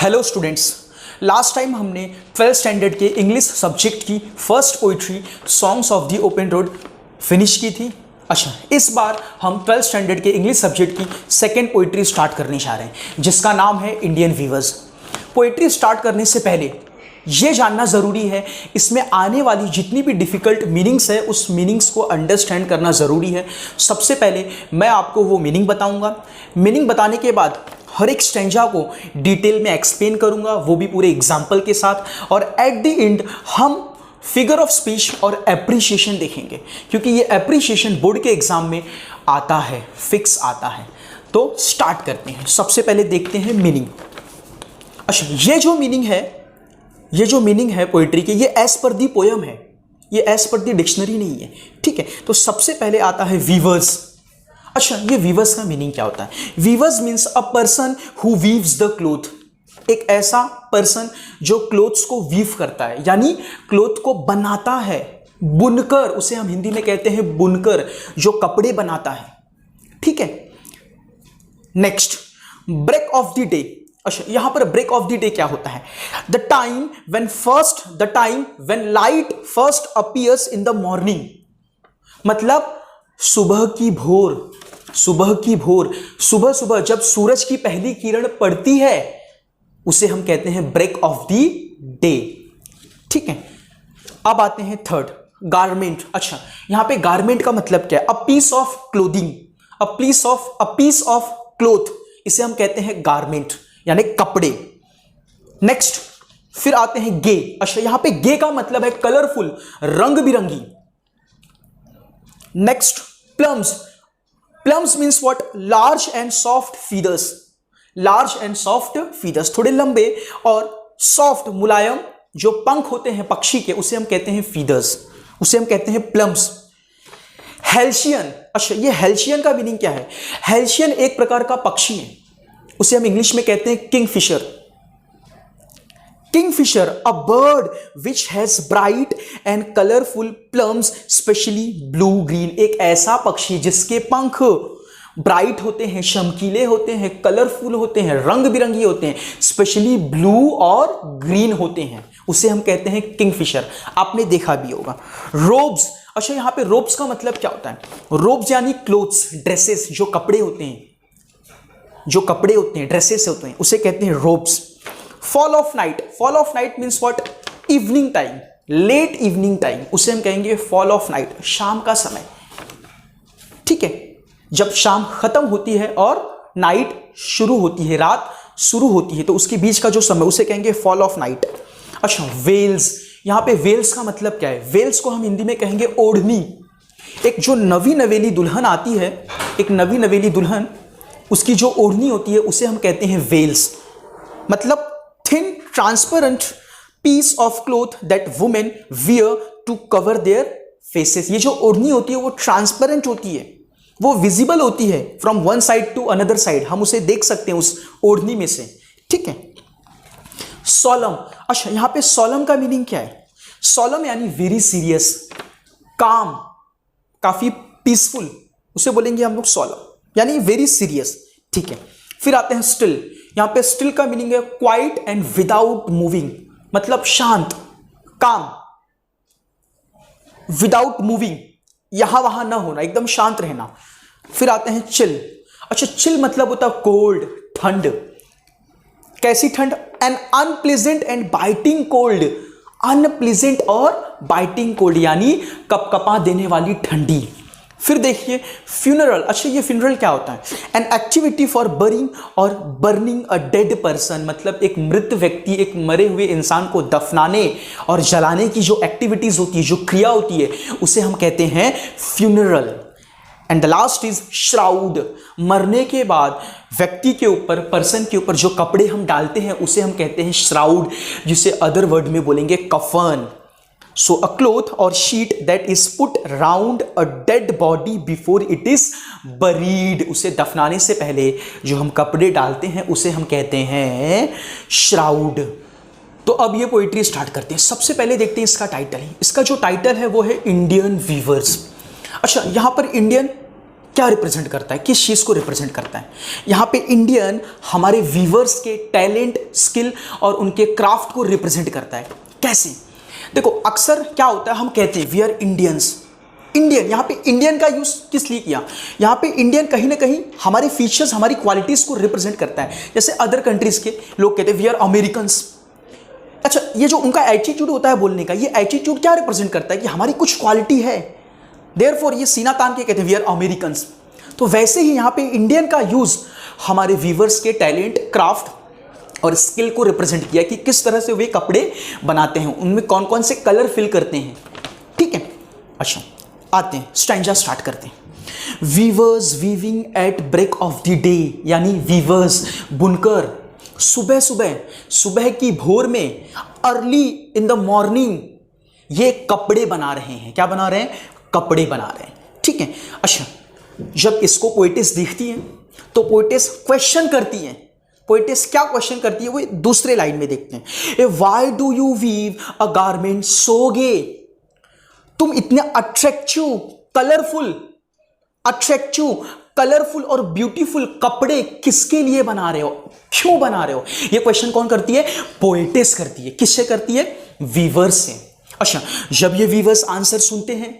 Hello students, last time हमने 12th standard के English subject की first poetry songs of the open road finish की थी। अच्छा, इस बार हम 12th स्टैंडर्ड के इंग्लिश सब्जेक्ट की सेकेंड पोइट्री स्टार्ट करने जा रहे हैं, जिसका नाम है इंडियन वीवर्स। पोइट्री स्टार्ट करने से पहले ये जानना ज़रूरी है, इसमें आने वाली जितनी भी डिफ़िकल्ट मीनिंग्स है उस मीनिंग्स को अंडरस्टैंड करना ज़रूरी है। सबसे पहले मैं आपको वो मीनिंग बताऊंगा। मीनिंग बताने के बाद हर एक स्टैंजा को डिटेल में एक्सप्लेन करूंगा, वो भी पूरे एग्जाम्पल के साथ। और एट द एंड हम फिगर ऑफ स्पीच और एप्रिसिएशन देखेंगे, क्योंकि ये एप्रिसिएशन बोर्ड के एग्जाम में आता है, फिक्स आता है। तो स्टार्ट करते हैं। सबसे पहले देखते हैं मीनिंग। अच्छा, ये जो मीनिंग है पोइट्री के, ये एज पर दी पोयम है, ये एज पर दी डिक्शनरी नहीं है, ठीक है। तो सबसे पहले आता है वीवर्स। अच्छा, ये वीवर्स का मीनिंग क्या होता है? Weavers means a person who weaves the cloth. एक ऐसा पर्सन जो क्लोथ्स को वीव करता है, यानी क्लोथ को बनाता है, बुनकर, उसे हम हिंदी में कहते हैं बुनकर, जो कपड़े बनाता है, ठीक है। Next, break of the day. अच्छा, यहां पर ब्रेक ऑफ द डे क्या होता है? The time when light first appears in the morning. मतलब सुबह की भोर, सुबह जब सूरज की पहली किरण पड़ती है उसे हम कहते हैं ब्रेक ऑफ द डे, ठीक है। अब आते हैं थर्ड, गारमेंट। अच्छा, यहां पे गारमेंट का मतलब क्या है? A piece of clothing, a piece of cloth, इसे हम कहते हैं गारमेंट, यानी कपड़े। नेक्स्ट, फिर आते हैं गे। अच्छा, यहां पे गे का मतलब है कलरफुल, रंग बिरंगी। Next, plums. Plums means what? Large and soft feathers, थोड़े लंबे और सॉफ्ट, मुलायम जो पंख होते हैं पक्षी के, उसे हम कहते हैं फीदर्स, उसे हम कहते हैं प्लम्स। हेल्शियन। अच्छा, ये हेल्शियन का मीनिंग क्या है? हेल्शियन एक प्रकार का पक्षी है, उसे हम इंग्लिश में कहते हैं Kingfisher. Kingfisher, a bird which has bright and colourful plums, specially blue green. एक ऐसा पक्षी जिसके पंख ब्राइट होते हैं, चमकीले होते हैं, कलरफुल होते हैं, रंग बिरंगी होते हैं, स्पेशली ब्लू और ग्रीन होते हैं, उसे हम कहते हैं किंगफिशर। आपने देखा भी होगा। रोब्स। अच्छा, यहां पे रोब्स का मतलब क्या होता है? रोब्स यानी क्लोथ्स, ड्रेसेस, जो कपड़े होते हैं, ड्रेसेस होते हैं, उसे कहते हैं robes. Fall of night means what? Evening time, late evening time, उसे हम कहेंगे फॉल ऑफ नाइट, शाम का समय, ठीक है। जब शाम खत्म होती है और नाइट शुरू होती है, रात शुरू होती है, तो उसके बीच का जो समय, उसे कहेंगे फॉल ऑफ नाइट। अच्छा, वेल्स। यहां पे वेल्स का मतलब क्या है? वेल्स को हम हिंदी में कहेंगे ओढ़नी। एक जो नवी नवेली दुल्हन आती है, एक नवी नवेली दुल्हन, उसकी जो ओढ़नी होती है उसे हम कहते हैं वेल्स। मतलब thin transparent piece of cloth that women wear to cover their faces. ये जो ओढ़नी होती है वो ट्रांसपेरेंट होती है, वो विजिबल होती है from one side to another side, हम उसे देख सकते हैं उस ओढ़नी में से, ठीक है। सोलम। अच्छा, यहां पे सोलम का मीनिंग क्या है? सोलम यानी वेरी सीरियस, काम, काफी पीसफुल, उसे बोलेंगे हम लोग सोलम, यानी वेरी सीरियस, ठीक है। फिर आते हैं स्टिल। यहां पे स्टिल का मीनिंग है क्वाइट एंड विदाउट मूविंग, मतलब शांत, काम, विदाउट मूविंग, यहां वहां ना होना, एकदम शांत रहना। फिर आते हैं चिल। अच्छा, चिल मतलब होता है कोल्ड, ठंड। कैसी ठंड? N unpleasant and biting cold, unpleasant और बाइटिंग कोल्ड, यानी कपकपा देने वाली ठंडी। फिर देखिए फ्यूनरल। अच्छा, ये फ्यूनरल क्या होता है? एन एक्टिविटी फॉर बरिंग और बर्निंग अ डेड पर्सन, मतलब एक मृत व्यक्ति, एक मरे हुए इंसान को दफनाने और जलाने की जो एक्टिविटीज होती है, जो क्रिया होती है, उसे हम कहते हैं funeral. And the last is shroud. मरने के बाद व्यक्ति के ऊपर, पर्सन के ऊपर जो कपड़े हम डालते हैं उसे हम कहते हैं श्राउड, जिसे अदर वर्ड में बोलेंगे कफन। So a cloth or sheet that is put round a dead body before it is buried, उसे दफनाने से पहले जो हम कपड़े डालते हैं उसे हम कहते हैं श्राउड। तो अब ये पोइट्री स्टार्ट करते हैं। सबसे पहले देखते हैं इसका टाइटल। इसका जो टाइटल है वो है इंडियन वीवर्स। अच्छा, यहां पर इंडियन क्या रिप्रेजेंट करता है, किस चीज़ को रिप्रेजेंट करता है? यहाँ पे इंडियन हमारे वीवर्स के टैलेंट, स्किल और उनके क्राफ्ट को रिप्रेजेंट करता है। कैसे? देखो, अक्सर क्या होता है, हम कहते हैं वी आर इंडियंस। इंडियन, यहाँ पे इंडियन का यूज किस लिए किया? यहाँ पे इंडियन कहीं ना कहीं हमारे फीचर्स, हमारी क्वालिटीज को रिप्रेजेंट करता है। जैसे अदर कंट्रीज के लोग कहते हैं वी आर अमेरिकन्स। अच्छा, ये जो उनका एटीट्यूड होता है बोलने का, ये एटीट्यूड क्या रिप्रेजेंट करता है कि हमारी कुछ क्वालिटी है, देयरफॉर ये सीना तान के कहते हैं वी आर अमेरिकन्स। तो वैसे ही यहाँ पे इंडियन का यूज हमारे वीवर्स के टैलेंट, क्राफ्ट और स्किल को रिप्रेजेंट किया कि किस तरह से वे कपड़े बनाते हैं, उनमें कौन कौन से कलर फिल करते हैं। ठीक है, अच्छा आते हैं, स्टैंजा स्टार्ट करते हैं। Weavers weaving at break of the day, यानी वीवर्स, बुनकर सुबह सुबह, सुबह की भोर में, अर्ली इन द मॉर्निंग ये कपड़े बना रहे हैं। क्या बना रहे हैं? कपड़े बना रहे हैं। ठीक है, अच्छा जब इसको पोएटिस देखती है तो पोएटिस क्वेश्चन करती है। पोएटिस क्या क्वेश्चन करती है वो दूसरे लाइन में देखते हैं। Why do you weave a garment so gay? तुम इतने अट्रैक्टिव, कलरफुल और ब्यूटीफुल कपड़े किसके लिए बना रहे हो, क्यों बना रहे हो? ये क्वेश्चन कौन करती है? पोएटिस करती है। किससे करती है? वीवर्स से। अच्छा, जब ये वीवर्स आंसर सुनते हैं,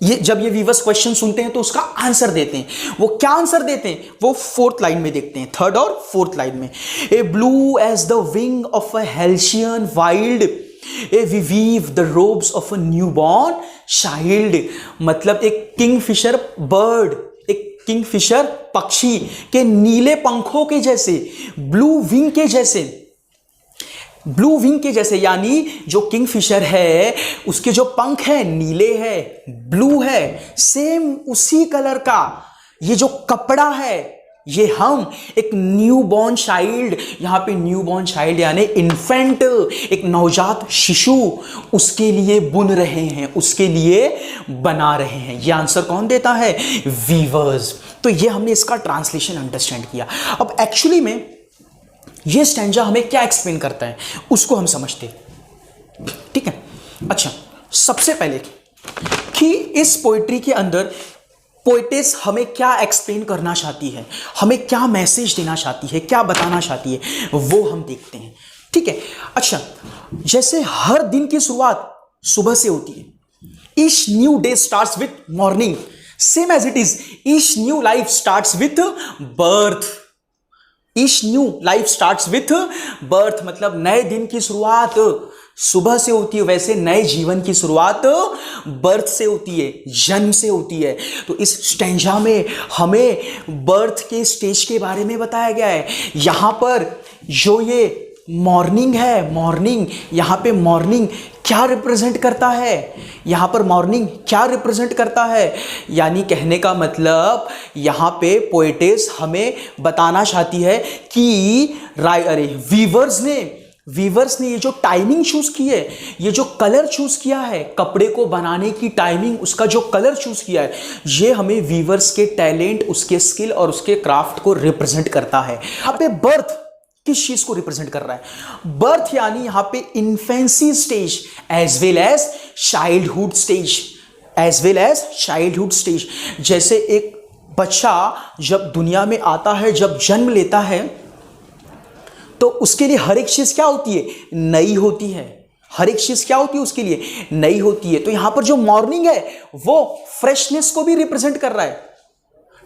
जब ये वीवर्स क्वेश्चन सुनते हैं तो उसका आंसर देते हैं। वो क्या आंसर देते हैं वो फोर्थ लाइन में देखते हैं, थर्ड और फोर्थ लाइन में। A blue as the wing of a halcyon wild, a we weave the robes of a newborn child. मतलब एक किंगफिशर बर्ड, एक किंगफिशर पक्षी के नीले पंखों के जैसे, ब्लू विंग के जैसे, ब्लू विंग के जैसे, यानी जो किंगफिशर है उसके जो पंख है नीले है, ब्लू है, सेम उसी कलर का ये जो कपड़ा है, ये हम एक न्यूबॉर्न चाइल्ड, यहां पे न्यूबॉर्न चाइल्ड यानी इन्फेंट, एक नवजात शिशु, उसके लिए बुन रहे हैं, उसके लिए बना रहे हैं। ये आंसर कौन देता है? वीवर्स। तो ये हमने इसका ट्रांसलेशन अंडरस्टैंड किया। अब एक्चुअली में ये स्टैंजा हमें क्या एक्सप्लेन करता है उसको हम समझते हैं। ठीक है, अच्छा सबसे पहले कि इस पोइट्री के अंदर पोइटेस हमें क्या एक्सप्लेन करना चाहती है, हमें क्या मैसेज देना चाहती है, क्या बताना चाहती है, वो हम देखते हैं। ठीक है, अच्छा जैसे हर दिन की शुरुआत सुबह से होती है, each new day starts with morning, same as it is each new life starts with birth. Each new life starts with birth मतलब नए दिन की शुरुआत सुबह से होती है, वैसे नए जीवन की शुरुआत बर्थ से होती है, जन्म से होती है। तो इस स्टैंजा में हमें बर्थ के स्टेज के बारे में बताया गया है। यहां पर जो ये मॉर्निंग है, मॉर्निंग, यहां पे मॉर्निंग क्या रिप्रेजेंट करता है, यहां पर मॉर्निंग क्या रिप्रेजेंट करता है, यानी कहने का मतलब यहां पे पोएटेस हमें बताना चाहती है कि वीवर्स ने ये जो टाइमिंग चूज की है, ये जो कलर चूज किया है, कपड़े को बनाने की टाइमिंग, उसका जो कलर चूज किया है, ये हमें वीवर्स के टैलेंट, उसके स्किल और उसके क्राफ्ट को रिप्रेजेंट करता है। यहाँ पे बर्थ किस चीज को रिप्रेजेंट कर रहा है? बर्थ यानी यहां पे infancy stage as well as childhood stage, जैसे एक बच्चा जब दुनिया में आता है, जब जन्म लेता है, तो उसके लिए हर एक चीज क्या होती है? नई होती है। हर एक चीज क्या होती है उसके लिए? नई होती है। तो यहां पर जो मॉर्निंग है वो फ्रेशनेस को भी रिप्रेजेंट कर रहा है।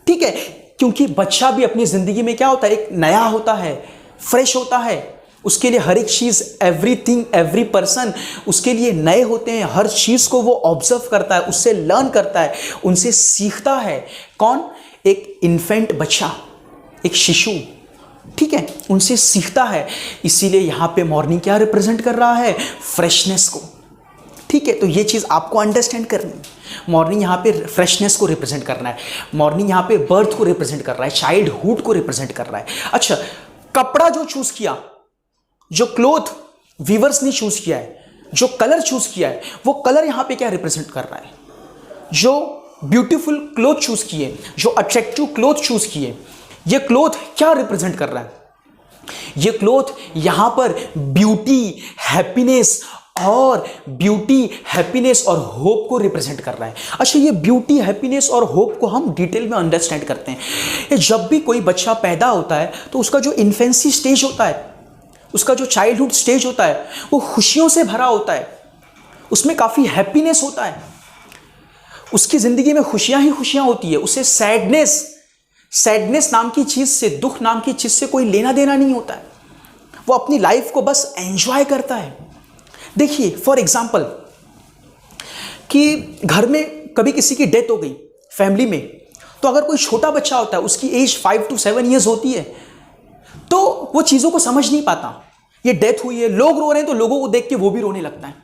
ठीक है, क्योंकि बच्चा भी अपनी जिंदगी में क्या होता है? एक नया होता है, फ्रेश होता है। उसके लिए हर एक चीज, एवरीथिंग, एवरी पर्सन उसके लिए नए होते हैं। हर चीज को वो ऑब्जर्व करता है, उससे लर्न करता है, उनसे सीखता है। कौन? एक इन्फेंट बच्चा, एक शिशु, ठीक है, उनसे सीखता है। इसीलिए यहां पे मॉर्निंग क्या रिप्रेजेंट कर रहा है? फ्रेशनेस को। ठीक है, तो ये चीज आपको अंडरस्टैंड करनी है। मॉर्निंग यहां पे फ्रेशनेस को रिप्रेजेंट करना है, मॉर्निंग यहां पे बर्थ को रिप्रेजेंट कर रहा है, चाइल्डहुड को रिप्रेजेंट कर रहा है। अच्छा, कपड़ा जो चूज किया, जो क्लोथ वीवर्स ने चूज किया है, जो कलर चूज किया है, वो कलर यहां पे क्या रिप्रेजेंट कर रहा है? जो ब्यूटीफुल क्लोथ चूज किए, जो अट्रैक्टिव क्लोथ चूज किए, ये क्लोथ क्या रिप्रेजेंट कर रहा है? ये क्लोथ यहां पर ब्यूटी, हैप्पीनेस और ब्यूटी, हैप्पीनेस और होप को रिप्रेजेंट कर रहा है। अच्छा, ये ब्यूटी, हैप्पीनेस और होप को हम डिटेल में अंडरस्टैंड करते हैं। ये जब भी कोई बच्चा पैदा होता है तो उसका जो इन्फेंसी स्टेज होता है, उसका जो चाइल्डहुड स्टेज होता है, वो खुशियों से भरा होता है, उसमें काफ़ी हैप्पीनेस होता है, उसकी ज़िंदगी में खुशियाँ ही खुशियाँ होती है। उसे सैडनेस नाम की चीज़ से, दुख नाम की चीज़ से कोई लेना देना नहीं होता है। वो अपनी लाइफ को बस एंजॉय करता है। देखिए फॉर एग्जाम्पल कि घर में कभी किसी की डेथ हो गई फैमिली में, तो अगर कोई छोटा बच्चा होता है, उसकी एज 5 to 7 ईयर्स होती है, तो वो चीज़ों को समझ नहीं पाता। ये डेथ हुई है, लोग रो रहे हैं, तो लोगों को देख के वो भी रोने लगता है।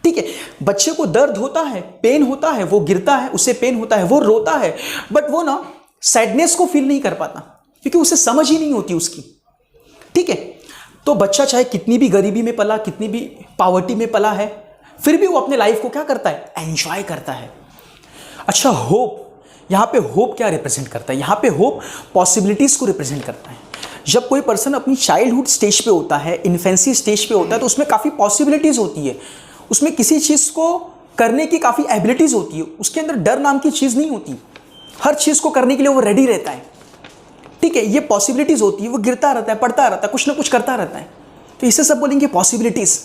ठीक है, बच्चे को दर्द होता है, पेन होता है, वो गिरता है, उसे पेन होता है, वो रोता है, बट वो ना सैडनेस को फील नहीं कर पाता क्योंकि उसे समझ ही नहीं होती उसकी। ठीक है, तो बच्चा चाहे कितनी भी गरीबी में पला, कितनी भी पॉवर्टी में पला है, फिर भी वो अपने लाइफ को क्या करता है, एंजॉय करता है। अच्छा, होप, यहाँ पे होप क्या रिप्रेजेंट करता है? यहाँ पे होप पॉसिबिलिटीज को रिप्रेजेंट करता है। जब कोई पर्सन अपनी चाइल्डहुड स्टेज पे होता है, इन्फेंसी स्टेज पे होता है, तो उसमें काफ़ी पॉसिबिलिटीज होती है, उसमें किसी चीज़ को करने की काफ़ी एबिलिटीज होती है, उसके अंदर डर नाम की चीज़ नहीं होती, हर चीज़ को करने के लिए वो रेडी रहता है। ठीक है, ये पॉसिबिलिटीज होती है, वो गिरता रहता है, पढ़ता रहता है, कुछ ना कुछ करता रहता है, तो इसे सब बोलेंगे पॉसिबिलिटीज।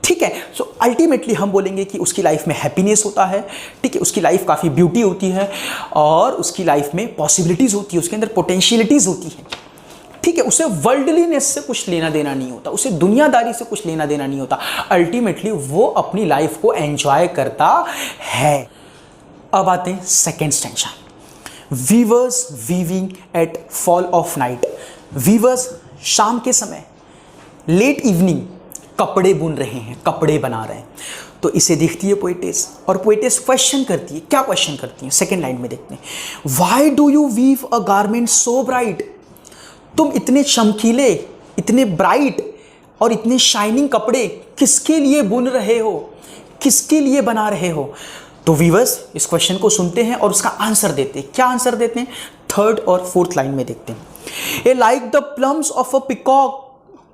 ठीक है, सो अल्टीमेटली हम बोलेंगे कि उसकी लाइफ में हैप्पीनेस होता है। ठीक है, उसकी लाइफ काफ़ी ब्यूटी होती है और उसकी लाइफ में पॉसिबिलिटीज होती है, उसके अंदर पोटेंशियलिटीज होती है। ठीक है, उसे वर्ल्डलीनेस से कुछ लेना देना नहीं होता, उसे दुनियादारी से कुछ लेना देना नहीं होता। अल्टीमेटली वो अपनी लाइफ को एंजॉय करता है। अब आते हैं second stanza, weavers weaving at fall of night. Weavers शाम के समय, लेट इवनिंग कपड़े बुन रहे हैं, कपड़े बना रहे हैं। तो इसे देखती है पोएटेस, और पोएटेस क्वेश्चन करती है। क्या क्वेश्चन करती है? सेकेंड लाइन में देखते हैं, why do you weave a garment so bright. तुम इतने चमकीले, इतने ब्राइट और इतने शाइनिंग कपड़े किसके लिए बुन रहे हो, किसके लिए बना रहे हो? तो वीवर्स इस क्वेश्चन को सुनते हैं और उसका आंसर देते हैं। क्या आंसर देते हैं? थर्ड और फोर्थ लाइन में देखते हैं, a like the plumes of a peacock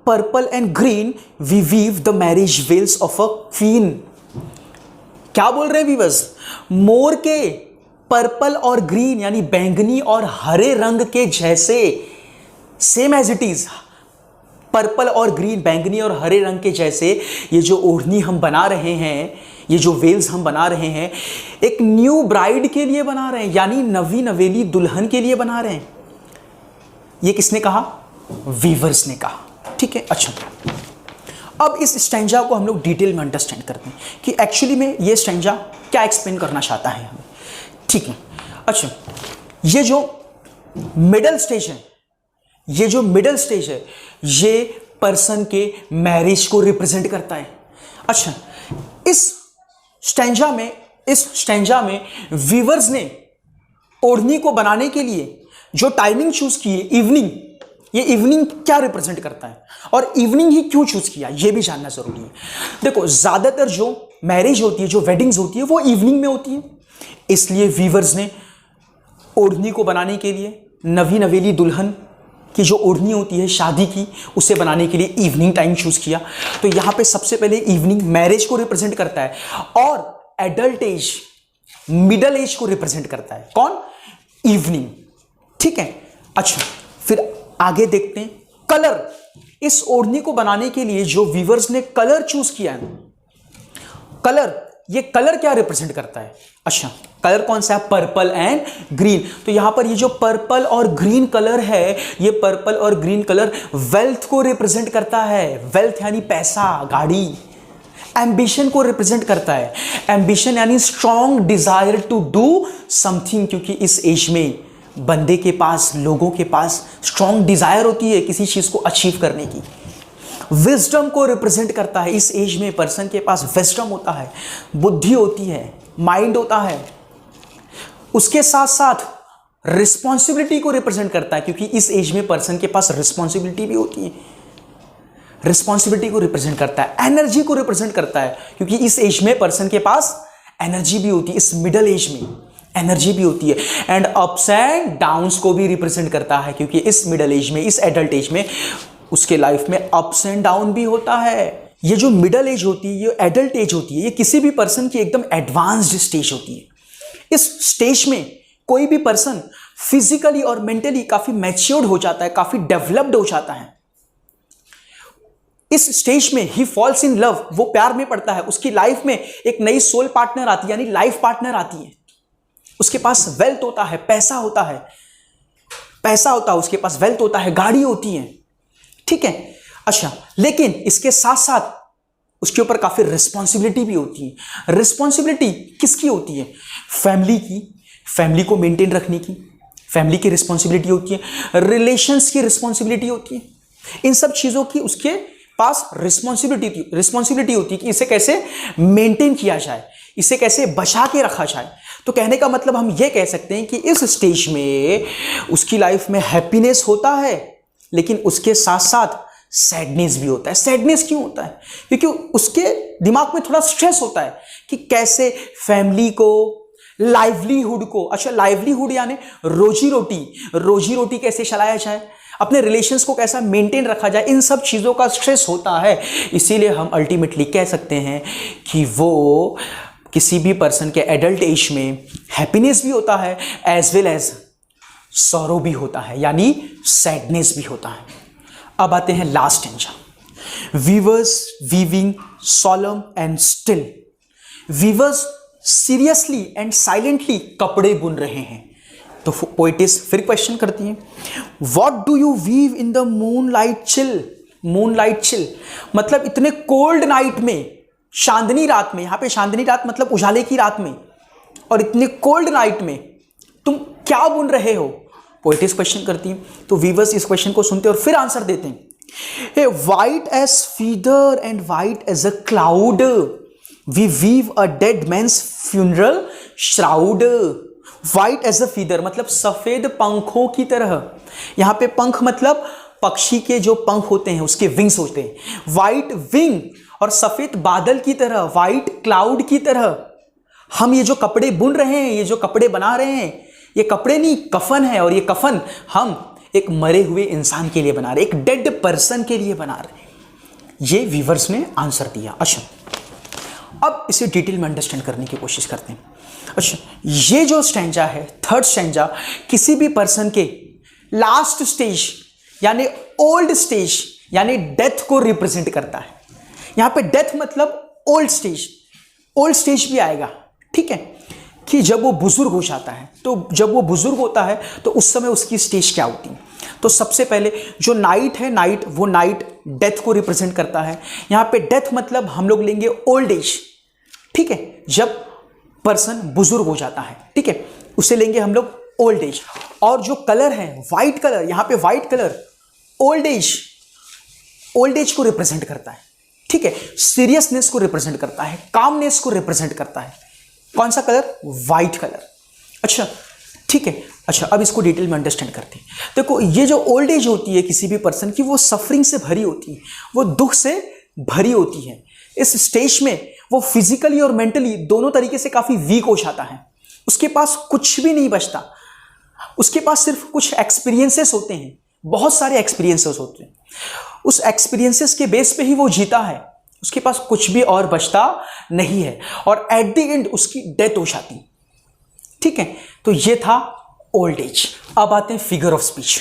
purple and green we weave the marriage veils of a queen. क्या बोल रहे हैं वीवर्स? मोर के पर्पल और ग्रीन यानी बैंगनी और हरे रंग के जैसे, same as it is, purple और ग्रीन, बैंगनी और हरे रंग के जैसे ये जो ओढ़नी हम बना रहे हैं, ये जो वेल्स हम बना रहे हैं, एक न्यू ब्राइड के लिए बना रहे हैं, यानी नवी नवेली दुल्हन के लिए बना रहे हैं। ये किसने कहा? वीवर्स ने कहा। ठीक है, अच्छा, अब इस स्टैंजा को हम लोग डिटेल में अंडरस्टैंड करते हैं कि एक्चुअली में ये स्टैंजा क्या एक्सप्लेन करना चाहता है हमें। ठीक है, अच्छा, ये जो मिडल स्टेज है, ये जो मिडल स्टेज है, ये पर्सन के मैरिज को रिप्रेजेंट करता है। अच्छा, इस स्टैंजा में वीवर्स ने ओढ़नी को बनाने के लिए जो टाइमिंग चूज की है, इवनिंग, ये इवनिंग क्या रिप्रेजेंट करता है और इवनिंग ही क्यों चूज किया, ये भी जानना जरूरी है। देखो, ज्यादातर जो मैरिज होती है, जो वेडिंग्स होती है, वो इवनिंग में होती है, इसलिए वीवर्स ने ओढ़नी को बनाने के लिए, नवी नवेली दुल्हन की जो ओढ़नी होती है शादी की, उसे बनाने के लिए इवनिंग टाइम चूज किया। तो यहां पे सबसे पहले इवनिंग मैरिज को रिप्रेजेंट करता है और एडल्ट एज, मिडल एज को रिप्रेजेंट करता है। कौन? इवनिंग। ठीक है, अच्छा, फिर आगे देखते हैं कलर। इस ओढ़नी को बनाने के लिए जो वीवर्स ने कलर चूज किया है, कलर, ये कलर क्या रिप्रेजेंट करता है? अच्छा, कलर कौन सा है? Purple and green. तो यहां पर ये जो पर्पल और ग्रीन कलर है, ये पर्पल और ग्रीन कलर वेल्थ को रिप्रेजेंट करता है। वेल्थ यानी पैसा, गाड़ी। एम्बिशन को रिप्रेजेंट करता है। एम्बिशन यानी strong desire to do something, क्योंकि इस एज में बंदे के पास, लोगों के पास स्ट्रॉन्ग डिजायर होती है किसी चीज को अचीव करने की। विजडम को रिप्रेजेंट करता है। इस एज में पर्सन के पास विजडम होता है, बुद्धि होती है, माइंड होता है। उसके साथ साथ रिस्पॉन्सिबिलिटी को रिप्रेजेंट करता है, क्योंकि इस एज में पर्सन के पास रिस्पॉन्सिबिलिटी भी होती है। रिस्पॉन्सिबिलिटी को रिप्रेजेंट करता है। एनर्जी को रिप्रेजेंट करता है, क्योंकि इस एज में पर्सन के पास एनर्जी भी होती है। इस मिडल एज में एनर्जी भी होती है। एंड अप्स एंड डाउन्स को भी रिप्रेजेंट करता है, क्योंकि इस मिडल एज में, इस एडल्ट एज में उसके लाइफ में अप्स एंड डाउन भी होता है। ये जो मिडल एज होती है, ये एडल्ट एज होती है, ये किसी भी पर्सन की एकदम एडवांस्ड स्टेज होती है। इस स्टेज में कोई भी पर्सन फिजिकली और मेंटली काफी मैच्योर्ड हो जाता है, काफी डेवलप्ड हो जाता है। इस स्टेज में ही फॉल्स इन लव, वो प्यार में पड़ता है। उसकी लाइफ में एक नई सोल पार्टनर आती है, यानी लाइफ पार्टनर आती है। उसके पास वेल्थ होता है, पैसा होता है, उसके पास वेल्थ होता है, गाड़ी होती है, ठीक है। अच्छा, लेकिन इसके साथ साथ उसके ऊपर काफी रिस्पॉन्सिबिलिटी भी होती है। रिस्पॉन्सिबिलिटी किसकी होती है? फैमिली की, फैमिली को मेंटेन रखने की, फैमिली की रिस्पॉन्सिबिलिटी होती है, रिलेशंस की रिस्पॉन्सिबिलिटी होती है। इन सब चीजों की उसके पास रिस्पॉन्सिबिलिटी होती है कि इसे कैसे मेंटेन किया जाए, इसे कैसे बचा के रखा जाए। तो कहने का मतलब हम ये कह सकते हैं कि इस स्टेज में उसकी लाइफ में हैप्पीनेस होता है, लेकिन उसके साथ साथ सैडनेस भी होता है। सैडनेस क्यों होता है? क्योंकि उसके दिमाग में थोड़ा स्ट्रेस होता है कि कैसे फैमिली को, लाइवलीहुड को, अच्छा लाइवलीहुड यानी रोजी रोटी कैसे चलाया जाए, अपने रिलेशंस को कैसा मेंटेन रखा जाए, इन सब चीज़ों का स्ट्रेस होता है। इसीलिए हम अल्टीमेटली कह सकते हैं कि वो किसी भी पर्सन के एडल्ट एज में हैप्पीनेस भी होता है एज वेल एज सॉरो भी होता है, यानी सैडनेस भी होता है। अब आते हैं last stanza, weavers weaving solemn and still. Weavers seriously and silently कपड़े बुन रहे हैं। तो पोइटिस फिर क्वेश्चन करती हैं, what do you weave in the moonlight chill. Moonlight chill मतलब इतने कोल्ड नाइट में, चांदनी रात में, यहां पे चांदनी रात मतलब उजाले की रात में, और इतने कोल्ड नाइट में तुम क्या बुन रहे हो? पोइटिस क्वेश्चन करती हैं। तो वीवर्स इस क्वेश्चन को सुनते और फिर आंसर देते हैं, white as feather and white as a cloud we weave a dead man's funeral shroud. White as a feather मतलब सफेद पंखों की तरह। यहां पे पंख मतलब पक्षी के जो पंख होते हैं, उसके विंग्स होते हैं, व्हाइट विंग, और सफेद बादल की तरह, व्हाइट क्लाउड की तरह हम ये जो कपड़े बुन रहे हैं, ये जो कपड़े बना रहे हैं, ये कपड़े नहीं कफन है, और ये कफन हम एक मरे हुए इंसान के लिए बना रहे, एक डेड पर्सन के लिए बना रहे। ये वीवर्स ने आंसर दिया। अच्छा, अब इसे डिटेल में अंडरस्टैंड करने की कोशिश करते हैं। अच्छा, ये जो स्टैंजा है, थर्ड स्टैंजा, किसी भी पर्सन के लास्ट स्टेज यानी ओल्ड स्टेज यानी डेथ को रिप्रेजेंट करता है। यहां पे डेथ मतलब ओल्ड स्टेज भी आएगा, ठीक है, कि जब वो बुजुर्ग हो जाता है। तो जब वो बुजुर्ग होता है तो उस समय उसकी स्टेज क्या होती है? तो सबसे पहले जो नाइट है, वो नाइट डेथ को रिप्रेजेंट करता है। यहां पे डेथ मतलब हम लोग लेंगे ओल्ड एज, ठीक है, जब पर्सन बुजुर्ग हो जाता है, ठीक है, उसे लेंगे हम लोग ओल्ड एज। और जो कलर है व्हाइट कलर, यहां पे व्हाइट कलर ओल्ड एज को रिप्रेजेंट करता है, ठीक है, सीरियसनेस को रिप्रेजेंट करता है, कामनेस को रिप्रेजेंट करता है। कौन सा कलर? White colour. अच्छा, ठीक है। अच्छा, अब इसको डिटेल में अंडरस्टैंड करते हैं। देखो, ये जो ओल्ड एज होती है किसी भी पर्सन की, वो सफरिंग से भरी होती है, वो दुख से भरी होती है। इस स्टेज में वो फिजिकली और मेंटली दोनों तरीके से काफी वीक हो जाता है। उसके पास कुछ भी नहीं बचता, उसके पास सिर्फ कुछ एक्सपीरियंसेस होते हैं, बहुत सारे एक्सपीरियंसेस होते हैं। उस एक्सपीरियंसेस के बेस पे ही वो जीता है, उसके पास कुछ भी और बचता नहीं है, और एट द एंड उसकी डेथ हो जाती, ठीक है। तो ये था ओल्ड एज। अब आते हैं फिगर ऑफ स्पीच।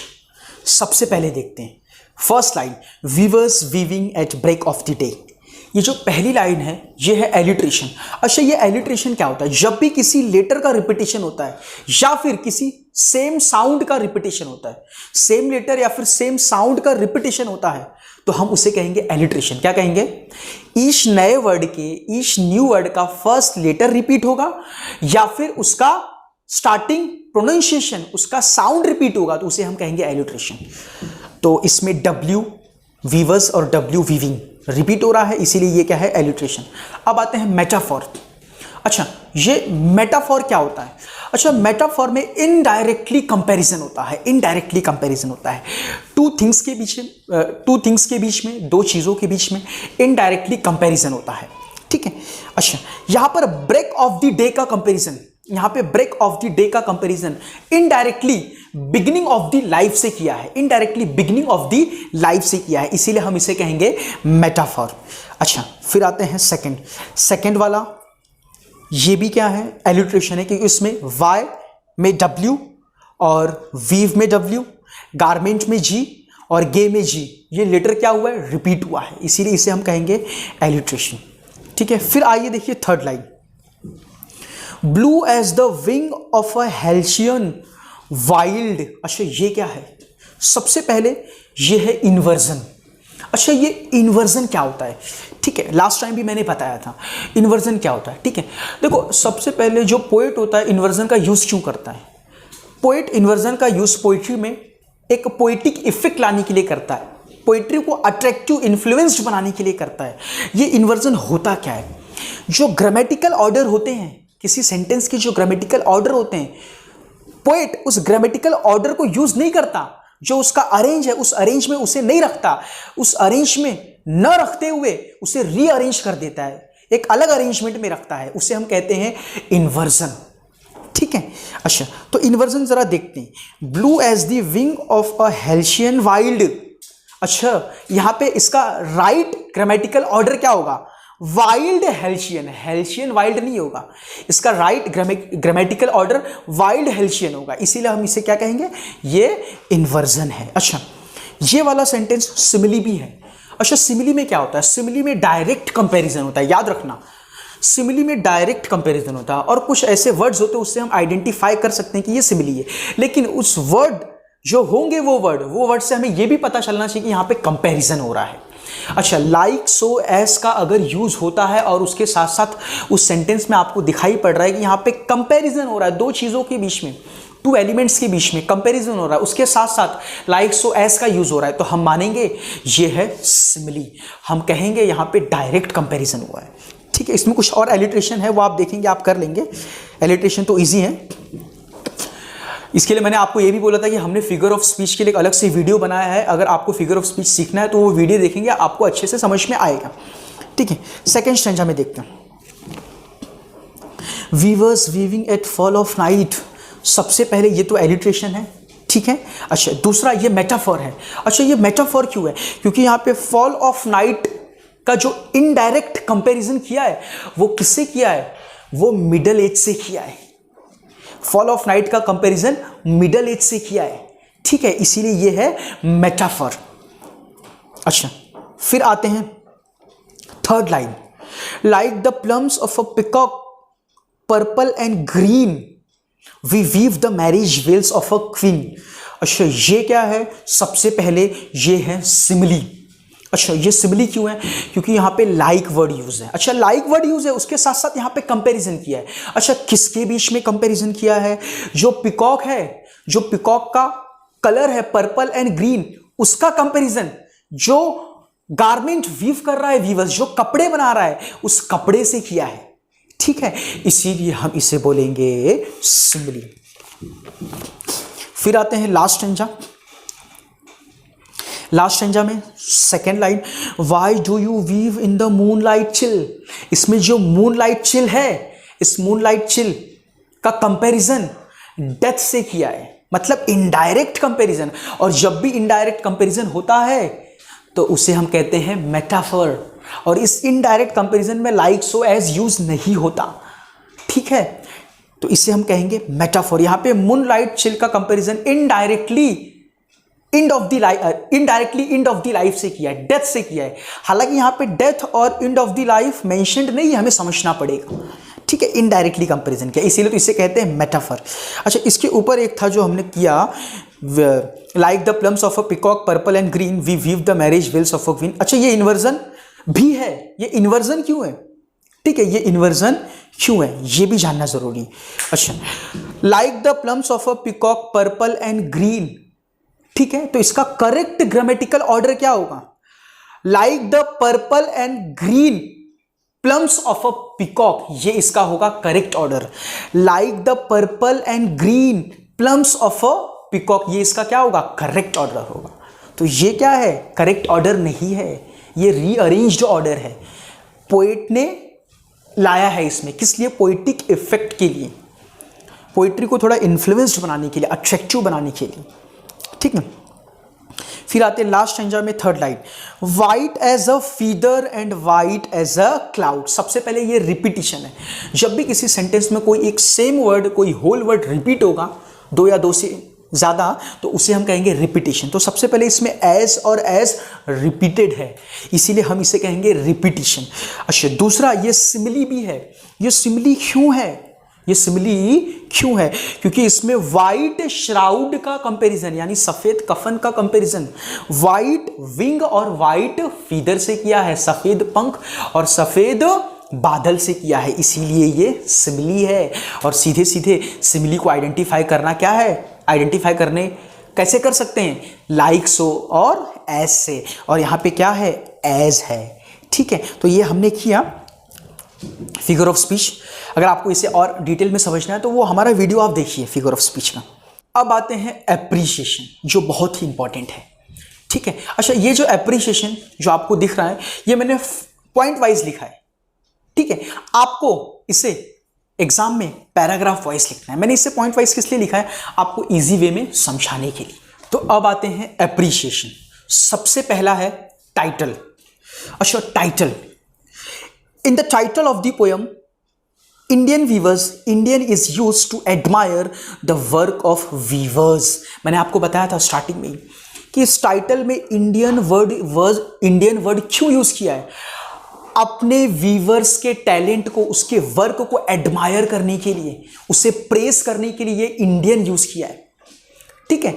सबसे पहले देखते हैं first line, weavers weaving at break of the day. ये जो पहली लाइन है ये है एलिट्रेशन। अच्छा, ये एलिट्रेशन क्या होता है? जब भी किसी लेटर का रिपीटेशन होता है या फिर किसी सेम साउंड का रिपीटेशन होता है, सेम लेटर या फिर सेम साउंड का रिपीटेशन होता है, तो हम उसे कहेंगे एलिट्रेशन। क्या कहेंगे? ईच नए वर्ड के, ईच न्यू वर्ड का फर्स्ट लेटर रिपीट होगा या फिर उसका स्टार्टिंग प्रोनाउंसिएशन, उसका साउंड रिपीट होगा, तो उसे हम कहेंगे एलिट्रेशन। तो इसमें डब्ल्यू वीवर्स और डब्ल्यू वीविंग रिपीट हो रहा है, इसीलिए ये क्या है? एलिट्रेशन। अब आते हैं मेटाफॉर। अच्छा, ये मेटाफॉर क्या होता है? अच्छा, मेटाफॉर में इनडायरेक्टली कंपैरिजन होता है, इनडायरेक्टली कंपैरिजन होता है टू थिंग्स के बीच में, दो चीज़ों के बीच में इनडायरेक्टली कंपैरिजन होता है, ठीक है। अच्छा, यहाँ पर ब्रेक ऑफ द डे का कंपैरिजन, यहाँ पे ब्रेक ऑफ द डे का comparison indirectly beginning of the life से किया है, indirectly beginning of the life से किया है, इसीलिए हम इसे कहेंगे मेटाफर। अच्छा, फिर आते हैं सेकंड वाला, ये भी क्या है, एलिट्रेशन है, क्योंकि इसमें वाई में W और वीव में W, गारमेंट में G और गे में G, ये लेटर क्या हुआ है, रिपीट हुआ है, इसीलिए इसे हम कहेंगे एलिट्रेशन। ठीक है, फिर आइए देखिए third line, blue as the wing of a halcyon wild. अच्छा, ये क्या है, सबसे पहले ये है इन्वर्जन। अच्छा, ये इन्वर्जन क्या होता है, ठीक है, लास्ट टाइम भी मैंने बताया था इन्वर्जन क्या होता है। ठीक है, देखो सबसे पहले जो पोएट होता है इन्वर्जन का यूज क्यों करता है, पोएट इन्वर्जन का यूज पोइट्री में एक पोइटिक इफेक्ट लाने के लिए करता है, पोइट्री को अट्रैक्टिव इन्फ्लुएंस्ड बनाने के लिए करता है। ये इन्वर्जन होता क्या है, जो ग्रामेटिकल ऑर्डर होते हैं, किसी सेंटेंस के जो ग्रामेटिकल ऑर्डर होते हैं, पोएट उस ग्रामेटिकल ऑर्डर को यूज नहीं करता, जो उसका अरेंज है उस अरेंज में उसे नहीं रखता, उस अरेंज में न रखते हुए उसे रीअरेंज कर देता है, एक अलग अरेंजमेंट में रखता है, उसे हम कहते हैं इन्वर्जन। ठीक है, अच्छा तो इन्वर्जन जरा देखते हैं, blue as the wing of a halcyon wild. अच्छा, यहां पे इसका राइट ग्रामेटिकल ऑर्डर क्या होगा, वाइल्ड हेल्शियन, हेल्शियन वाइल्ड नहीं होगा, इसका राइट ग्रामेटिकल ऑर्डर वाइल्ड हेल्शियन होगा, इसीलिए हम इसे क्या कहेंगे, ये इन्वर्जन है। अच्छा, ये वाला सेंटेंस सिमिली भी है। अच्छा, सिमिली में क्या होता है, सिमिली में डायरेक्ट कंपैरिजन होता है, याद रखना सिमिली में डायरेक्ट कंपैरिजन होता है, और कुछ ऐसे वर्ड्स होते हैं उससे हम आइडेंटिफाई कर सकते हैं कि ये सिमिली है, लेकिन उस वर्ड जो होंगे वो वर्ड से हमें ये भी पता चलना चाहिए कि यहाँ पे कंपैरिजन हो रहा है। अच्छा, लाइक सो एस का अगर यूज होता है और उसके साथ साथ उस सेंटेंस में आपको दिखाई पड़ रहा है कि यहाँ पे कंपैरिजन हो रहा है, दो चीजों के बीच में, टू एलिमेंट्स के बीच में कंपैरिजन हो रहा है, उसके साथ साथ लाइक सो एस का यूज हो रहा है, तो हम मानेंगे ये है सिमिली, हम कहेंगे यहाँ पे डायरेक्ट कंपैरिजन हुआ है। ठीक है, इसमें कुछ और एलिट्रेशन है वो आप देखेंगे, आप कर लेंगे, एलिट्रेशन तो ईजी है। इसके लिए मैंने आपको ये भी बोला था कि हमने फिगर ऑफ स्पीच के लिए एक अलग से वीडियो बनाया है, अगर आपको फिगर ऑफ स्पीच सीखना है तो वो वीडियो देखेंगे, आपको अच्छे से समझ में आएगा। ठीक है, सेकंड स्टैंजा में देखते हैं, weavers weaving at fall of night. सबसे पहले ये तो एलिट्रेशन है, ठीक है। अच्छा, दूसरा ये मेटाफॉर है। अच्छा, ये मेटाफॉर क्यों है, क्योंकि यहाँ पे फॉल ऑफ नाइट का जो इनडायरेक्ट कंपैरिजन किया है वो किससे किया है, वो मिडल एज से किया है। फॉल ऑफ नाइट का कंपैरिजन मिडल एज से किया है, ठीक है, इसीलिए ये है मेटाफर। अच्छा, फिर आते हैं third line, like the plumes of a peacock purple and green we weave the marriage veils of a queen. अच्छा, ये क्या है, सबसे पहले ये है सिमिली। अच्छा, ये सिमिली क्यों है, क्योंकि यहाँ पे लाइक वर्ड यूज है। अच्छा, लाइक वर्ड यूज है, उसके साथ साथ यहाँ पे कंपैरिजन किया है। अच्छा, किसके बीच में कंपैरिजन किया है, जो पिकॉक है, जो पिकॉक का कलर है पर्पल एंड ग्रीन, उसका कंपैरिजन जो गारमेंट वीव कर रहा है, वीवर्स जो कपड़े बना रहा है उस कपड़े से किया है, ठीक है, इसीलिए हम इसे बोलेंगे सिमिली। फिर आते हैं लास्ट स्टैंजा। लास्ट स्टैंजा में second line, why do you weave in the moonlight chill. इसमें जो मूनलाइट चिल है, इस मूनलाइट चिल का कंपैरिजन डेथ से किया है, मतलब इनडायरेक्ट कंपैरिजन, और जब भी इनडायरेक्ट कंपैरिजन होता है तो उसे हम कहते हैं मेटाफर, और इस इनडायरेक्ट कंपैरिजन में लाइक सो एज यूज नहीं होता, ठीक है, तो इसे हम कहेंगे मेटाफर। यहां पे मूनलाइट चिल का comparison indirectly end of the life से किया है, डेथ से किया है। हालांकि यहाँ पे डेथ और end of the life mentioned नहीं है, हमें समझना पड़ेगा, ठीक है, इनडायरेक्टली कंपैरिजन किया, इसीलिए तो इसे कहते हैं मेटाफर। अच्छा, इसके ऊपर एक था जो हमने किया, like the plumes of a peacock purple and green we weave the marriage veils of a queen. अच्छा, ये इन्वर्जन भी है, ये इन्वर्जन क्यों है, ठीक है, ये इन्वर्जन क्यों है ये भी जानना जरूरी। अच्छा, like the plumes of a peacock purple and green, ठीक है, तो इसका करेक्ट ग्रामेटिकल ऑर्डर क्या होगा, like the purple and green plums of a peacock, ये इसका होगा correct order. Like the purple and green plums of a peacock, ये इसका क्या होगा, करेक्ट ऑर्डर होगा। तो ये क्या है, करेक्ट ऑर्डर नहीं है, ये रीअरेंज्ड ऑर्डर है, पोएट ने लाया है इसमें, किस लिए, पोएटिक इफेक्ट के लिए, पोइट्री को थोड़ा इन्फ्लुएंस्ड बनाने के लिए, अट्रैक्टिव बनाने के लिए, ठीक है। फिर आते हैं लास्ट स्टैंजा में third line, white as a feather and white as a cloud. सबसे पहले ये रिपीटिशन है। जब भी किसी सेंटेंस में कोई एक सेम वर्ड, कोई होल वर्ड रिपीट होगा, दो या दो से ज़्यादा, तो उसे हम कहेंगे रिपीटिशन। तो सबसे पहले इसमें एज और एज रिपीटेड है, इसीलिए हम इसे कहेंगे रिपीटिशन। अच्छा, दूसरा ये सिमिली भी है। ये सिमिली क्यों है? ये सिमिली क्यों है? क्योंकि इसमें वाइट श्राउड का कंपैरिजन, यानी सफेद कफन का कंपैरिजन वाइट विंग और वाइट फीदर से किया है, सफेद पंख और सफेद बादल से किया है, इसीलिए ये सिमिली है। और सीधे सीधे सिमिली को आइडेंटिफाई करना क्या है? आइडेंटिफाई करने कैसे कर सकते हैं? लाइक सो और एज से, और यहाँ पे क्या है? एज है, ठीक है। तो ये हमने किया फिगर ऑफ स्पीच। अगर आपको इसे और डिटेल में समझना है तो वो हमारा वीडियो आप देखिए फिगर ऑफ स्पीच का। अब आते हैं एप्रिसिएशन, जो बहुत ही इंपॉर्टेंट है, ठीक है। अच्छा, ये जो एप्रिसिएशन जो आपको दिख रहा है, ये मैंने पॉइंट वाइज लिखा है, ठीक है। आपको इसे एग्जाम में पैराग्राफ वाइज लिखना है। मैंने इसे पॉइंट वाइज किस लिए लिखा है? आपको इजी वे में समझाने के लिए। तो अब आते हैं एप्रिसिएशन। सबसे पहला है टाइटल। अच्छा, title, in the title of the poem Indian weavers, Indian is use to admire the work of weavers. मैंने आपको बताया था स्टार्टिंग में कि इस टाइटल में इंडियन वर्ड क्यों यूज किया है? अपने वीवर्स के टैलेंट को, उसके वर्क को एडमायर करने के लिए, उसे प्रेस करने के लिए इंडियन यूज किया है, ठीक है।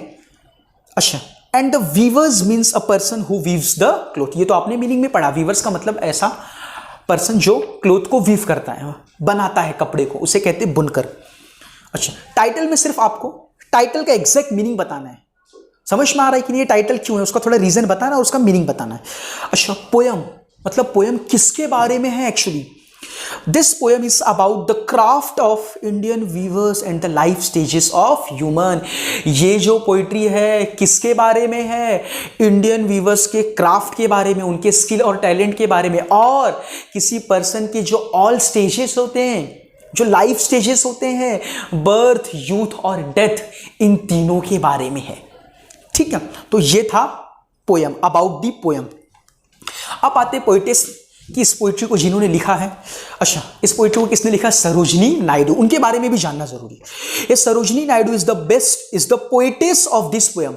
अच्छा, and the weavers means a person who weaves the cloth. ये तो आपने मीनिंग में पढ़ा। वीवर्स का मतलब ऐसा पर्सन जो क्लोथ को वीव करता है, बनाता है कपड़े को, उसे कहते हैं बुनकर। अच्छा, टाइटल में सिर्फ आपको टाइटल का एग्जैक्ट मीनिंग बताना है। समझ में आ रहा है कि ये टाइटल क्यों है? उसका थोड़ा रीजन बताना और उसका मीनिंग बताना है। अच्छा, पोयम मतलब पोयम किसके बारे में है? Actually this poem is about the craft of Indian weavers and the life stages of human. ये जो पोइट्री है किसके बारे में है? इंडियन वीवर्स के क्राफ्ट के बारे में, उनके स्किल और टैलेंट के बारे में, और किसी पर्सन के जो ऑल स्टेजेस होते हैं, जो लाइफ स्टेजेस होते हैं, बर्थ, यूथ और डेथ, इन तीनों के बारे में है, ठीक है। तो ये था पोयम, अबाउट द पोयम। अब आते पोइटेस कि इस पोइट्री को जिन्होंने लिखा है। अच्छा, इस पोइट्री को किसने लिखा? सरोजनी नायडू। उनके बारे में भी जानना जरूरी है। ये Sarojini Naidu is the poetess of this poem.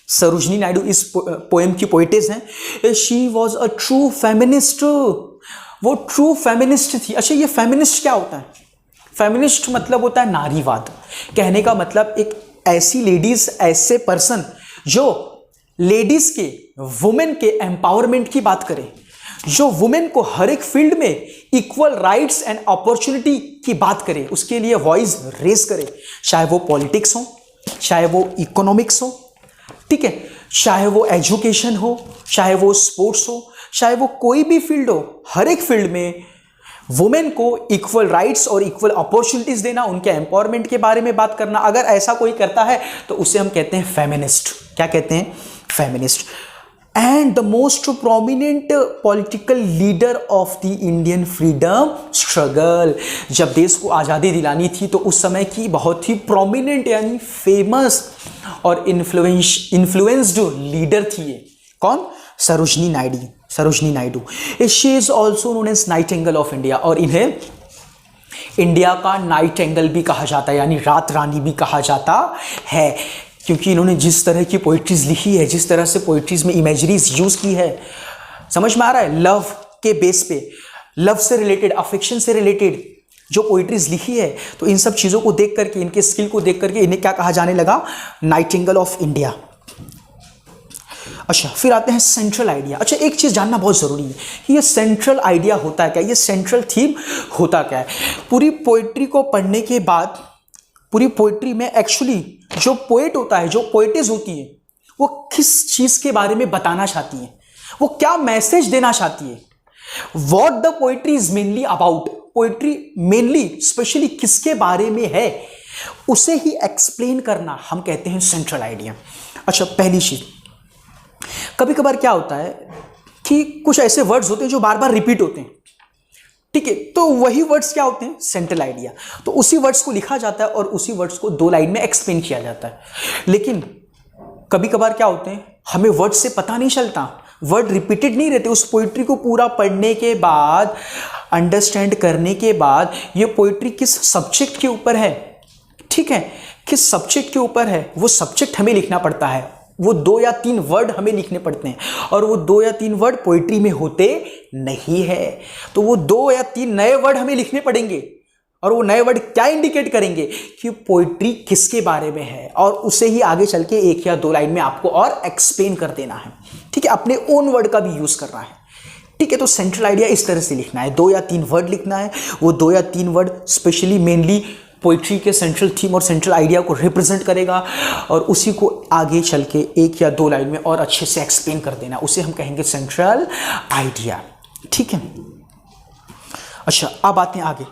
Sarojini Naidu इस पोयम की पोइटेस हैं। She was a true feminist. वो ट्रू फेमिनिस्ट थी। अच्छा, ये फेमिनिस्ट क्या होता है? फेमिनिस्ट मतलब होता है नारीवाद। कहने का मतलब एक ऐसी लेडीज, ऐसे पर्सन जो लेडीज के, वुमेन के एम्पावरमेंट की बात करें, जो वुमेन को हर एक फील्ड में इक्वल राइट्स एंड अपॉर्चुनिटी की बात करे, उसके लिए वॉइस रेज करे, चाहे वो पॉलिटिक्स हो, चाहे वो इकोनॉमिक्स हो, ठीक है, चाहे वो एजुकेशन हो, चाहे वो स्पोर्ट्स हो, चाहे वो कोई भी फील्ड हो, हर एक फील्ड में वुमेन को इक्वल राइट्स और इक्वल अपॉर्चुनिटीज देना, उनके एम्पावरमेंट के बारे में बात करना। अगर ऐसा कोई करता है तो उसे हम कहते हैं फेमिनिस्ट। क्या कहते हैं? Feminist. And the most prominent political leader of the Indian freedom struggle. जब देश को आज़ादी दिलानी थी तो उस समय की बहुत ही प्रोमिनेंट यानी फेमस और इन्फ्लुएंस्ड लीडर थी ये। कौन? Sarojini Naidu. She is also known as nightingale of India, और इन्हें इंडिया का नाइटिंगेल भी कहा जाता है, यानी रात रानी भी कहा जाता है, क्योंकि इन्होंने जिस तरह की पोइट्रीज लिखी है, जिस तरह से पोइट्रीज में इमेजरीज यूज की है, समझ में आ रहा है? लव के बेस पे, लव से रिलेटेड, अफेक्शन से रिलेटेड जो पोइट्रीज लिखी है, तो इन सब चीज़ों को देख करके, इनके स्किल को देख करके इन्हें क्या कहा जाने लगा? Nightingale of India. अच्छा, फिर आते हैं सेंट्रल आइडिया। अच्छा, एक चीज़ जानना बहुत ज़रूरी है कि ये सेंट्रल आइडिया होता है क्या, ये सेंट्रल थीम होता क्या है। पूरी पोइट्री को पढ़ने के बाद, पूरी पोइट्री में एक्चुअली जो पोएट होता है, जो पोएटिस होती है, वो किस चीज़ के बारे में बताना चाहती है, वो क्या मैसेज देना चाहती है, what the poetry is mainly about. Poetry mainly specially किसके बारे में है, उसे ही एक्सप्लेन करना हम कहते हैं सेंट्रल आइडिया। अच्छा, पहली चीज़, कभी कभार क्या होता है कि कुछ ऐसे वर्ड्स होते हैं जो बार बार रिपीट होते हैं, ठीक है, तो वही वर्ड्स क्या होते हैं, सेंट्रल आइडिया। तो उसी वर्ड्स को लिखा जाता है और उसी वर्ड्स को 2 लाइन में एक्सप्लेन किया जाता है। लेकिन कभी कभार क्या होते हैं, हमें वर्ड से पता नहीं चलता, वर्ड रिपीटेड नहीं रहते। उस पोइट्री को पूरा पढ़ने के बाद, अंडरस्टैंड करने के बाद, ये पोइट्री किस सब्जेक्ट के ऊपर है, ठीक है, किस सब्जेक्ट के ऊपर है, वो सब्जेक्ट हमें लिखना पड़ता है। वो 2 या 3 वर्ड हमें लिखने पड़ते हैं और वो 2 या 3 वर्ड पोइट्री में होते नहीं है। तो वो 2 या 3 नए वर्ड हमें लिखने पड़ेंगे और वो नए वर्ड क्या इंडिकेट करेंगे कि पोइट्री किसके बारे में है, और उसे ही आगे चल के 1 या 2 लाइन में आपको और एक्सप्लेन कर देना है। ठीक है, अपने ओन वर्ड का भी यूज करना है। ठीक है, तो सेंट्रल आइडिया इस तरह से लिखना है, 2 या 3 वर्ड लिखना है। वो 2 या 3 वर्ड स्पेशली मेनली पोइट्री के सेंट्रल थीम और सेंट्रल आइडिया को रिप्रेजेंट करेगा और उसी को आगे चल के 1 या 2 लाइन में और अच्छे से एक्सप्लेन कर देना, उसे हम कहेंगे सेंट्रल आइडिया। ठीक है, अच्छा अब आते हैं आगे,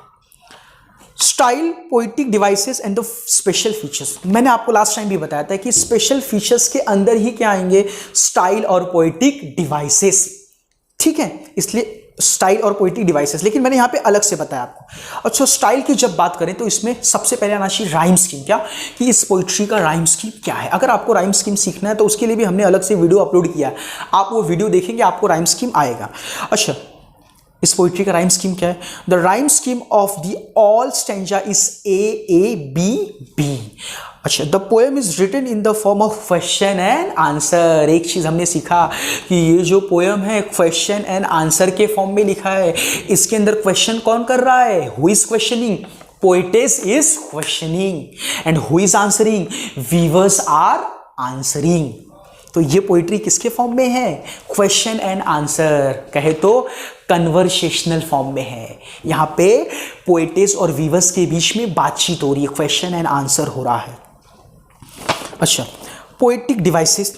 style, poetic devices and the special features. मैंने आपको लास्ट टाइम भी बताया था कि स्पेशल फीचर्स के अंदर ही क्या आएंगे, स्टाइल और पोइटिक डिवाइसेस। ठीक है, इसलिए स्टाइल और पोइटिक डिवाइसेस, लेकिन मैंने यहां पे अलग से बताया आपको। अच्छा, स्टाइल की जब बात करें तो इसमें सबसे पहले आना चाहिए राइम स्कीम। क्या कि इस पोइट्री का राइम स्कीम क्या है। अगर आपको राइम स्कीम सीखना है तो उसके लिए भी हमने अलग से वीडियो अपलोड किया है, आप वो वीडियो देखेंगे आपको राइम स्कीम आएगा। अच्छा, इस पोइट्री का राइम स्कीम क्या है, the rhyme scheme of the all stanza is A-A-B-B। अच्छा, the poem is written in the form of question and answer. एक चीज हमने सीखा कि ये जो पोएम है क्वेश्चन एंड आंसर के फॉर्म में लिखा है। इसके अंदर क्वेश्चन कौन कर रहा है, who is questioning, poetess is questioning, and who is answering, weavers are answering. तो ये पोइट्री किसके फॉर्म में है, क्वेश्चन एंड आंसर, कहे तो कन्वर्सेशनल फॉर्म में है। यहां पे पोएटेस और वीवर्स के बीच में बातचीत हो रही है, क्वेश्चन एंड आंसर हो रहा है। अच्छा, पोएटिक डिवाइसेस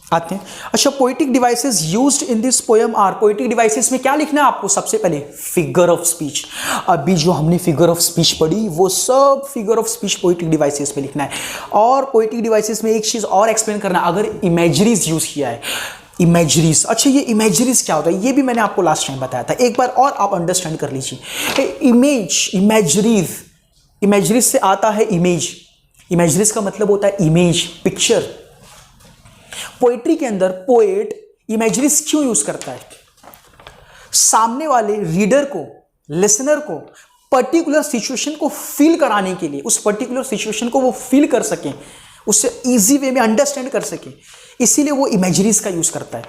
आते हैं। अच्छा, poetic devices used in this poem are, poetic devices में क्या लिखना है आपको, सबसे पहले फिगर ऑफ स्पीच। अभी जो हमने फिगर ऑफ स्पीच पढ़ी वो सब figure of speech poetic devices में लिखना है। और पोएटिक डिवाइसेस में एक चीज और एक्सप्लेन करना, अगर इमेजरीज यूज किया है, इमेजरीज। अच्छा, ये इमेजरीज क्या होता है, ये भी मैंने आपको लास्ट टाइम बताया था, एक बार और आप अंडरस्टैंड कर लीजिए। इमेज, इमेजरीज, इमेजरीज से आता है इमेज। इमेजरीज का मतलब होता है इमेज, पिक्चर। पोएट्री के अंदर पोएट इमेजरीज क्यों यूज करता है, सामने वाले रीडर को, लिसनर को पर्टिकुलर सिचुएशन को फील कराने के लिए, उस पर्टिकुलर सिचुएशन को वो फील कर सकें, उससे इजी वे में अंडरस्टैंड कर सके, इसीलिए वो इमेजरीज का यूज करता है।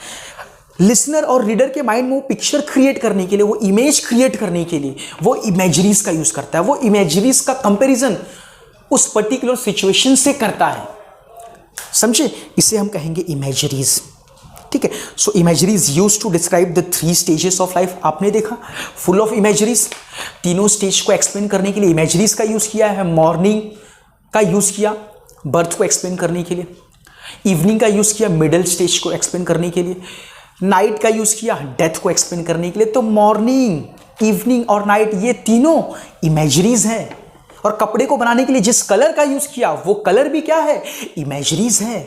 लिसनर और रीडर के माइंड में वो पिक्चर क्रिएट करने के लिए, वो इमेज क्रिएट करने के लिए वो इमेजरीज का यूज करता है। वो इमेजरीज का कंपैरिजन उस पर्टिकुलर सिचुएशन से करता है, समझे, इसे हम कहेंगे इमेजरीज। ठीक है, so imageries use to describe the 3 stages of life. आपने देखा फुल ऑफ इमेजरीज, तीनों स्टेज को एक्सप्लेन करने के लिए इमेजरीज का यूज किया है। मॉर्निंग का यूज किया बर्थ को एक्सप्लेन करने के लिए, इवनिंग का यूज किया मिडिल स्टेज को एक्सप्लेन करने के लिए, नाइट का यूज किया डेथ को एक्सप्लेन करने के लिए। तो मॉर्निंग, इवनिंग और नाइट ये तीनों इमेजरीज हैं। और कपड़े को बनाने के लिए जिस कलर का यूज किया वो कलर भी क्या है, इमेजरीज है।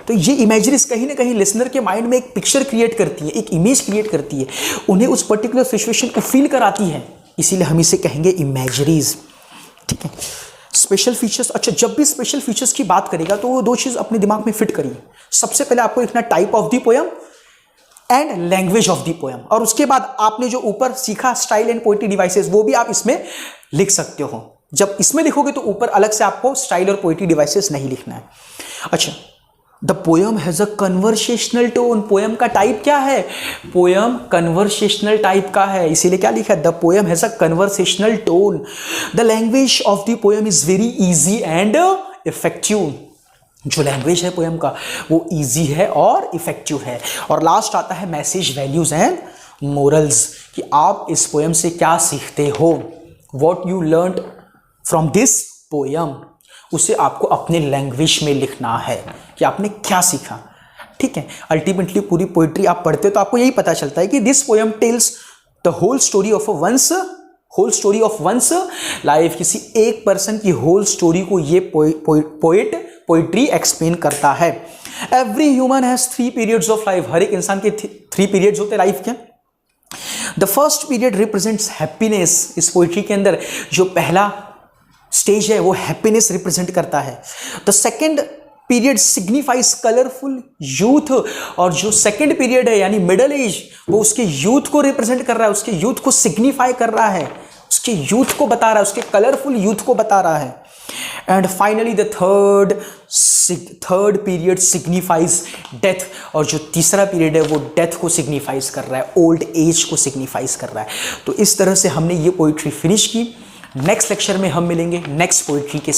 तो ये इमेजरीज कहीं ना कहीं लिसनर के माइंड में एक पिक्चर क्रिएट करती है, एक इमेज क्रिएट करती है, उन्हें उस पर्टिकुलर सिचुएशन को फील कराती है, इसीलिए हम इसे कहेंगे इमेजरीज। ठीक है, स्पेशल फीचर्स। अच्छा, जब भी स्पेशल फीचर्स की बात करेगा तो वो 2 चीज अपने दिमाग में फिट करिए। सबसे पहले आपको लिखना type of the poem and language of the poem, और उसके बाद आपने जो ऊपर सीखा स्टाइल एंड पोएट्री डिवाइसेस वो भी आप इसमें लिख सकते हो। जब इसमें लिखोगे तो ऊपर अलग से आपको स्टाइल और पोएट्री डिवाइसेस नहीं लिखना है। अच्छा, the poem has a conversational tone. Poem का टाइप क्या है, पोएम कन्वर्सेशनल टाइप का है, इसीलिए क्या लिखा है, the poem has a conversational tone. The language of the poem is very easy and effective. जो लैंग्वेज है पोएम का वो इजी है और इफेक्टिव है। और लास्ट आता है मैसेज, वैल्यूज एंड मोरल्स, कि आप इस पोएम से क्या सीखते हो, what you learn from this poem, उसे आपको अपने लैंग्वेज में लिखना है कि आपने क्या सीखा। ठीक है, अल्टीमेटली पूरी पोइट्री आप पढ़ते हो तो आपको यही पता चलता है कि this poem tells the whole story of one's life. किसी एक पर्सन की होल स्टोरी को ये पोइट्री एक्सप्लेन करता है। Every human has 3 periods of life. हर एक इंसान के 3 पीरियड्स होते हैं लाइफ के। The first period represents happiness. इस पोइट्री के अंदर जो पहला स्टेज है वो हैप्पीनेस रिप्रेजेंट करता है। The second period signifies colourful youth, और जो सेकेंड पीरियड है यानी मिडल एज वो उसके यूथ को रिप्रेजेंट कर रहा है, उसके यूथ को सिग्निफाई कर रहा है, उसके यूथ को बता रहा है, उसके कलरफुल यूथ को बता रहा है। And finally the third period signifies death, और जो तीसरा पीरियड है वो डेथ को सिग्निफाइज कर रहा है, ओल्ड एज को सिग्निफाइज कर रहा है। तो इस तरह से हमने ये पोइट्री फिनिश की। नेक्स्ट लेक्चर में हम मिलेंगे नेक्स्ट पोइट्री के साथ।